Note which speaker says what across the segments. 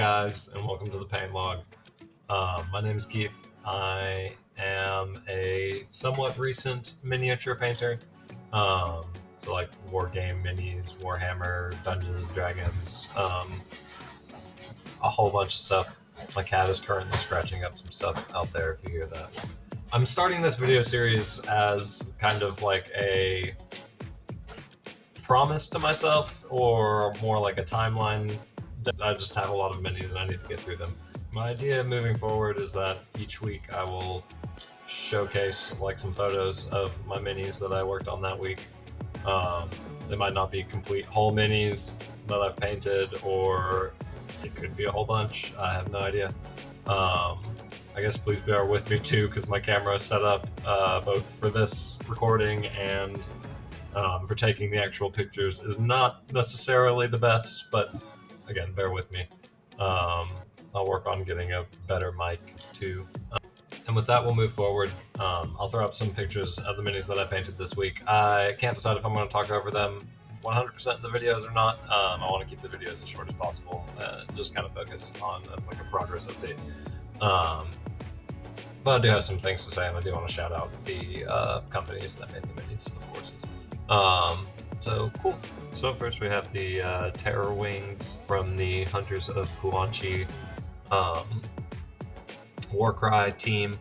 Speaker 1: guys, and welcome to the Paint Log. My name is Keith. I am a somewhat recent miniature painter. So like war game minis, Warhammer, Dungeons and Dragons, a whole bunch of stuff. My cat is currently scratching up some stuff out there if you hear that. I'm starting this video series as kind of like a promise to myself, or more like a timeline. I just have a lot of minis and I need to get through them. My idea moving forward is that each week I will showcase like some photos of my minis that I worked on that week. They might not be complete whole minis that I've painted, or it could be a whole bunch. I have no idea. I guess please bear with me too, because my camera is set up both for this recording and for taking the actual pictures is not necessarily the best, but again, bear with me. I'll work on getting a better mic too. And with that, we'll move forward. I'll throw up some pictures of the minis that I painted this week. I can't decide if I'm going to talk over them 100% of the videos or not. I want to keep the videos as short as possible, just kind of focus on as like a progress update. But I do have some things to say, and I do want to shout out the companies that made the minis, of course. So cool. So first we have the Terrawings from the Hunters of Huanchi Warcry team.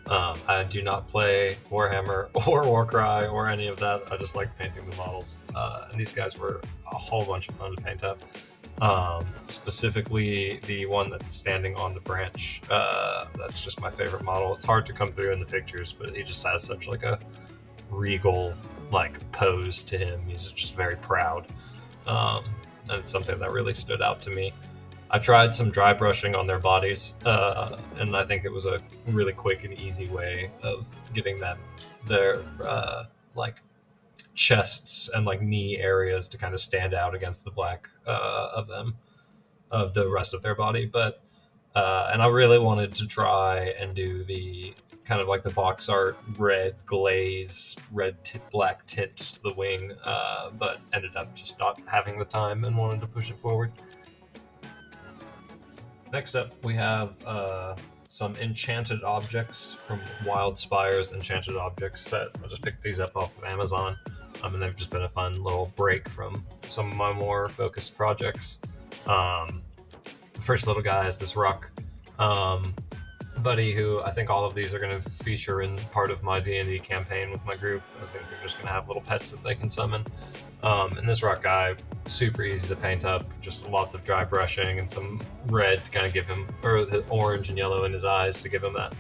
Speaker 1: I do not play Warhammer or Warcry or any of that. I just like painting the models. And these guys were a whole bunch of fun to paint up. Specifically the one that's standing on the branch. That's just my favorite model. It's hard to come through in the pictures, but he just has such like a regal like pose to him. He's just very proud. And it's something that really stood out to me. I tried some dry brushing on their bodies, and I think it was a really quick and easy way of getting them their like chests and like knee areas to kind of stand out against the black of the rest of their body. But and I really wanted to try and do the kind of like the box art red glaze, black tint to the wing, but ended up just not having the time and wanted to push it forward. Next up, we have some Enchanted objects from Wildspire's Enchanted Objects set. I just picked these up off of Amazon, and they've just been a fun little break from some of my more focused projects. The first little guy is this rock buddy, who I think all of these are going to feature in part of my D&D campaign with my group. I think they're just going to have little pets that they can summon. And this rock guy, super easy to paint up, just lots of dry brushing and some red to kind of give him, or the orange and yellow in his eyes to give him that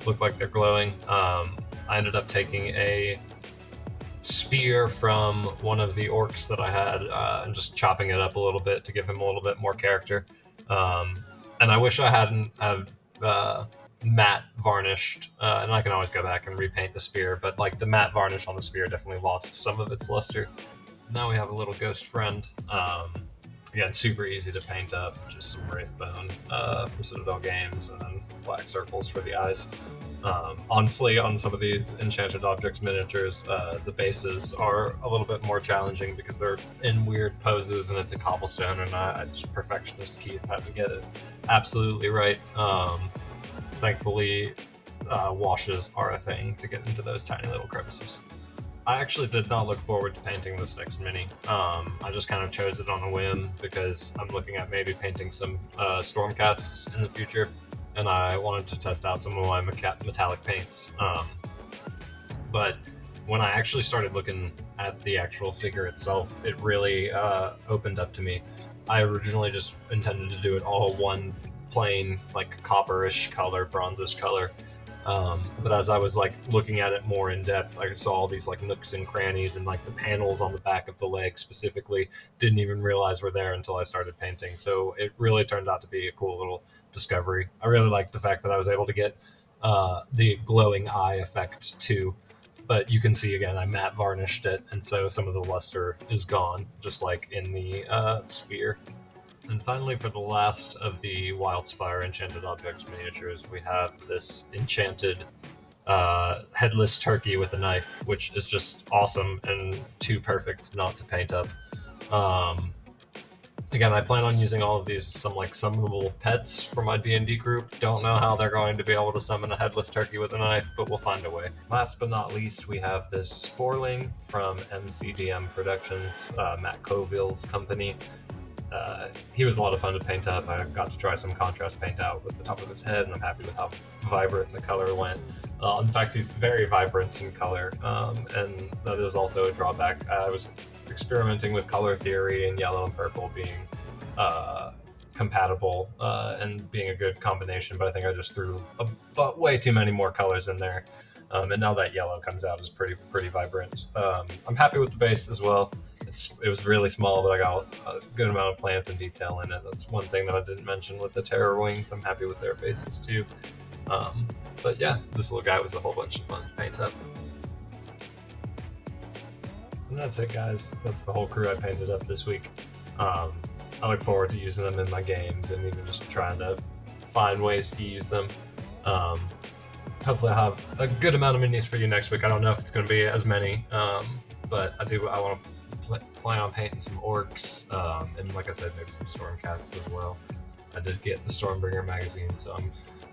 Speaker 1: look like they're glowing. I ended up taking a spear from one of the orcs that I had and just chopping it up a little bit to give him a little bit more character. And I wish I hadn't have matte varnished, and I can always go back and repaint the spear, but like the matte varnish on the spear definitely lost some of its luster. Now we have a little ghost friend. Again, super easy to paint up, just some Wraithbone from Citadel Games, and then black circles for the eyes. Honestly, on some of these Enchanted Objects miniatures, the bases are a little bit more challenging because they're in weird poses and it's a cobblestone, and I just perfectionist Keith had to get it absolutely right. Thankfully, washes are a thing to get into those tiny little crevices. I actually did not look forward to painting this next mini. I just kind of chose it on a whim because I'm looking at maybe painting some Stormcasts in the future, and I wanted to test out some of my metallic paints. But when I actually started looking at the actual figure itself, it really opened up to me. I originally just intended to do it all one plain, like copperish color, bronzish color. But as I was like looking at it more in depth, I saw all these like nooks and crannies, and like the panels on the back of the leg specifically didn't even realize were there until I started painting. So it really turned out to be a cool little discovery. I really liked the fact that I was able to get the glowing eye effect too. But you can see again, I matte varnished it, and so some of the luster is gone, just like in the spear. And finally, for the last of the Wildspire Enchanted Objects miniatures, we have this enchanted headless turkey with a knife, which is just awesome and too perfect not to paint up. Again, I plan on using all of these as some like summonable pets for my D&D group. Don't know how they're going to be able to summon a headless turkey with a knife, but we'll find a way. Last but not least, we have this Sporling from MCDM Productions, Matt Coville's company. He was a lot of fun to paint up. I got to try some contrast paint out with the top of his head, and I'm happy with how vibrant the color went. In fact, he's very vibrant in color, and that is also a drawback. I was experimenting with color theory and yellow and purple being compatible and being a good combination, but I think I just threw way too many more colors in there. And now that yellow comes out is pretty vibrant. I'm happy with the base as well. It was really small, but I got a good amount of plants and detail in it. That's one thing that I didn't mention with the Terrawings. I'm happy with their bases too. But yeah, this little guy was a whole bunch of fun to paint up. And that's it, guys. That's the whole crew I painted up this week. I look forward to using them in my games and even just trying to find ways to use them. Hopefully I'll have a good amount of minis for you next week. I don't know if it's going to be as many, but I want to plan on painting some orcs, and like I said, maybe some stormcasts as well. I did get the Stormbringer magazine, so I'm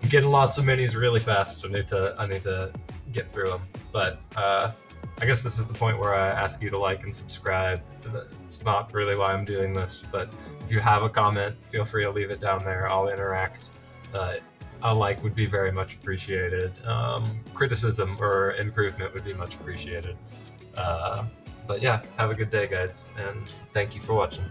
Speaker 1: getting lots of minis really fast. I need to get through them, but I guess this is the point where I ask you to like and subscribe. It's not really why I'm doing this, but if you have a comment, feel free to leave it down there. I'll interact. A like would be very much appreciated. Criticism or improvement would be much appreciated. But yeah, have a good day, guys, and thank you for watching.